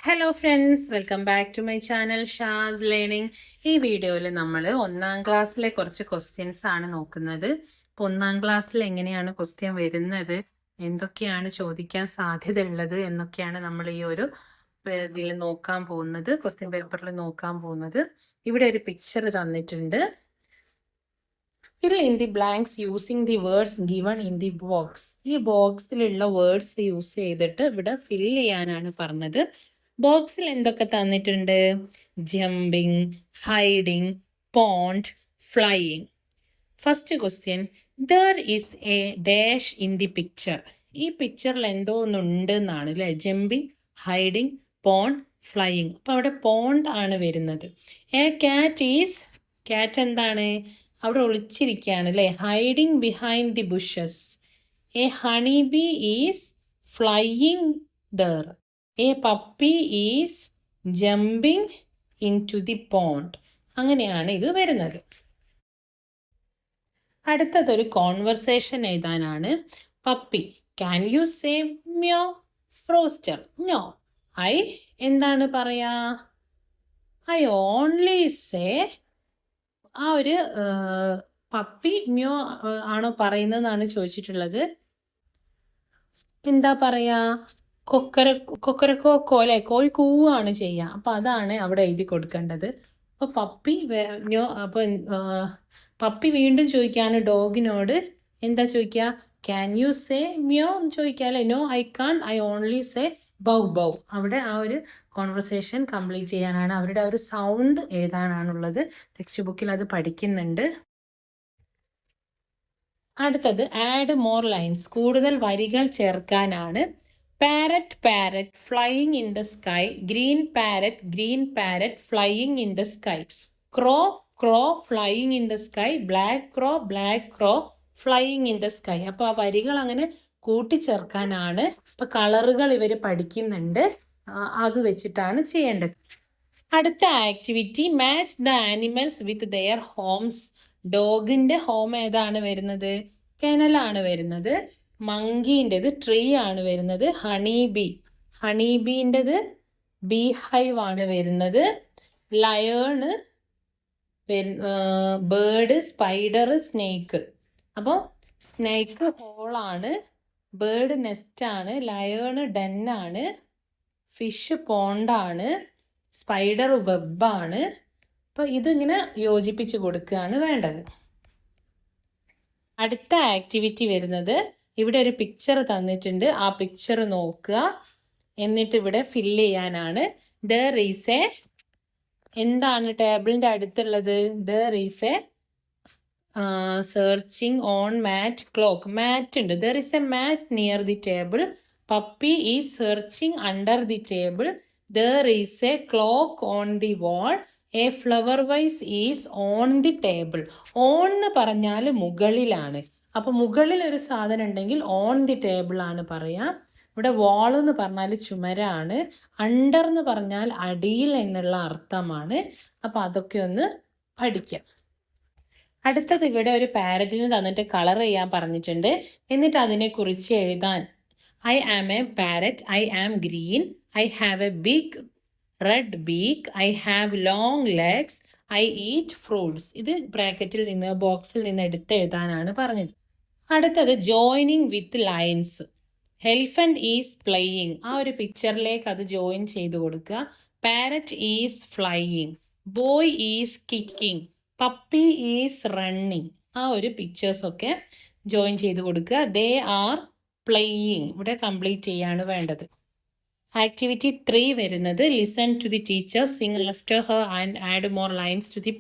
Hello friends, welcome back to my channel ഷാസ് learning. ഈ വീഡിയോയിൽ നമ്മൾ 1ാം ക്ലാസ്സിലെ കുറച്ച് ക്വസ്റ്റ്യൻസ് ആണ് നോക്കുന്നത്. അപ്പോൾ 1ാം ക്ലാസ്സിൽ എങ്ങനെയാണ് ക്വസ്റ്റ്യൻ വരുന്നത്, എന്തൊക്കെയാണ് ചോദിക്കാൻ സാധ്യതയുള്ളത് എന്നൊക്കെയാണ് നമ്മൾ ഈ ഒരു ഇതിൽ നോക്കാൻ പോകുന്നത്, ക്വസ്റ്റ്യൻ പേപ്പറിൽ നോക്കാൻ പോകുന്നത്. ഇവിടെ ഒരു പിക്ചർ തന്നിട്ടുണ്ട്. Fill in the blanks using the words given in the box. ഈ ബോക്സിലുള്ള വേർഡ്സ് യൂസ് ചെയ്തിട്ട് ഇവിടെ ഫിൽ ചെയ്യാനാണ് പറഞ്ഞത്. ബോക്സിൽ എന്തൊക്കെ തന്നിട്ടുണ്ട്? Jumping, hiding, pond, flying. First question, there is A dash in the picture. ഈ പിക്ചറിൽ എന്തോ ഒന്നുണ്ട് എന്നാണ് അല്ലേ? Jumping, hiding, pond, flying. അപ്പോൾ അവിടെ പോണ്ട് ആണ് വരുന്നത്. എ ക്യാറ്റ് ഈസ്, ക്യാറ്റ് എന്താണ്? അവിടെ ഒളിച്ചിരിക്കുകയാണ് അല്ലേ? Hiding behind the bushes. A honey bee is flying there. A puppy is jumping into the pond. അങ്ങനെയാണ് ഇത് വരുന്നത്. അടുത്തതൊരു കോൺവെർസേഷൻ എഴുതാനാണ്. Puppy, can you say meow? Rooster, no. I എന്താണ് പറയാ? I only say. ആ ഒരു പപ്പി മ്യോ ആണോ പറയുന്നതെന്നാണ് ചോദിച്ചിട്ടുള്ളത്. എന്താ പറയാ? കൊക്കരക്കോ അല്ലെ? കോഴി കൂവാണ് ചെയ്യുക. അപ്പം അതാണ് അവിടെ എഴുതി കൊടുക്കേണ്ടത്. അപ്പോൾ പപ്പി പപ്പി വീണ്ടും ചോദിക്കുകയാണ് ഡോഗിനോട്. എന്താ ചോദിക്കുക? ക്യാൻ യു സേ മ്യോ എന്ന് ചോദിക്കുക അല്ലേ? No I can't, I only say bow bow. അവിടെ ആ ഒരു കോൺവെർസേഷൻ കംപ്ലീറ്റ് ചെയ്യാനാണ്, അവരുടെ ആ ഒരു സൗണ്ട് എഴുതാനാണുള്ളത്. ടെക്സ്റ്റ് ബുക്കിൽ അത് പഠിക്കുന്നുണ്ട്. അടുത്തത് ആഡ് മോർ ലൈൻസ്, കൂടുതൽ വരികൾ ചേർക്കാനാണ്. Parrot parrot flying in the sky, green parrot flying in the sky. Crow crow flying in the sky, black crow flying in the sky. അപ്പോൾ ആ വരികൾ അങ്ങനെ കൂട്ടിച്ചേർക്കാനാണ്. ഇപ്പം കളറുകൾ ഇവർ പഠിക്കുന്നുണ്ട്, അത് വെച്ചിട്ടാണ് ചെയ്യേണ്ടത്. അടുത്ത activity, match the animals with their homes. ഡോഗിന്റെ ഹോം ഏതാണ് വരുന്നത്? കെനലാണ് വരുന്നത്. മങ്കീൻ്റെത് ട്രീ ആണ് വരുന്നത്. ഹണി ബീൻ്റെത് ബീ ഹൈവ് ആണ് വരുന്നത്. ലയേണ്, ബേർഡ്, സ്പൈഡർ, സ്നേക്ക്. അപ്പോൾ സ്നേക്ക് ഹോളാണ്, ബേർഡ് നെസ്റ്റാണ്, ലയേണ് ഡെന്നാണ്, ഫിഷ് പോണ്ടാണ്, സ്പൈഡർ വെബാണ്. അപ്പോൾ ഇതിങ്ങനെ യോജിപ്പിച്ച് കൊടുക്കുകയാണ് വേണ്ടത്. അടുത്ത ആക്ടിവിറ്റി വരുന്നത്, ഇവിടെ ഒരു പിക്ചർ തന്നിട്ടുണ്ട്. ആ പിക്ചർ നോക്കുക, എന്നിട്ട് ഇവിടെ ഫില്ല് ചെയ്യാനാണ്. ദർ ഈസ് എ, എന്താണ് ടേബിളിൻ്റെ അടുത്തുള്ളത്? There is a searching on mat clock. Mat ഉണ്ട്. There is a mat near the table. Puppy is searching under the table. There is a clock on the wall. A flower vase is on the table. On എന്ന് പറഞ്ഞാൽ മുകളിലാണ്. അപ്പോൾ മുകളിൽ ഒരു സാധനം ഉണ്ടെങ്കിൽ on the table ആണ് പറയാം. ഇവിടെ വാൾ എന്ന് പറഞ്ഞാൽ ചുമരാണ്. അണ്ടർ എന്ന് പറഞ്ഞാൽ അടിയിൽ എന്നുള്ള അർത്ഥമാണ്. അപ്പോൾ അതൊക്കെ ഒന്ന് പഠിക്കാം. അടുത്തത്, ഇവിടെ ഒരു പാരറ്റിന് തന്നിട്ട് കളർ ചെയ്യാൻ പറഞ്ഞിട്ടുണ്ട്. എന്നിട്ട് അതിനെക്കുറിച്ച് എഴുതാൻ. I am a parrot, I am green, I have a big red beak, I have long legs, I eat fruits. ഇത് ബ്രാക്കറ്റിൽ നിന്ന്, ബോക്സിൽ നിന്ന് എടുത്ത് എഴുതാനാണ് പറഞ്ഞത്. അടുത്തത് joining with lines. Elephant is playing, ആ ഒരു പിക്ചറിലേക്ക് അത് ജോയിൻ ചെയ്ത് കൊടുക്കുക. Parrot is flying, boy is kicking, puppy is running. ആ ഒരു പിക്ചേഴ്സൊക്കെ ജോയിൻ ചെയ്ത് കൊടുക്കുക. ദേ ആർ പ്ലേയിങ്, ഇവിടെ കംപ്ലീറ്റ് ചെയ്യാണ് വേണ്ടത്. ആക്ടിവിറ്റി 3 വരുന്നത്, listen to the teacher, sing after her and add more lines to the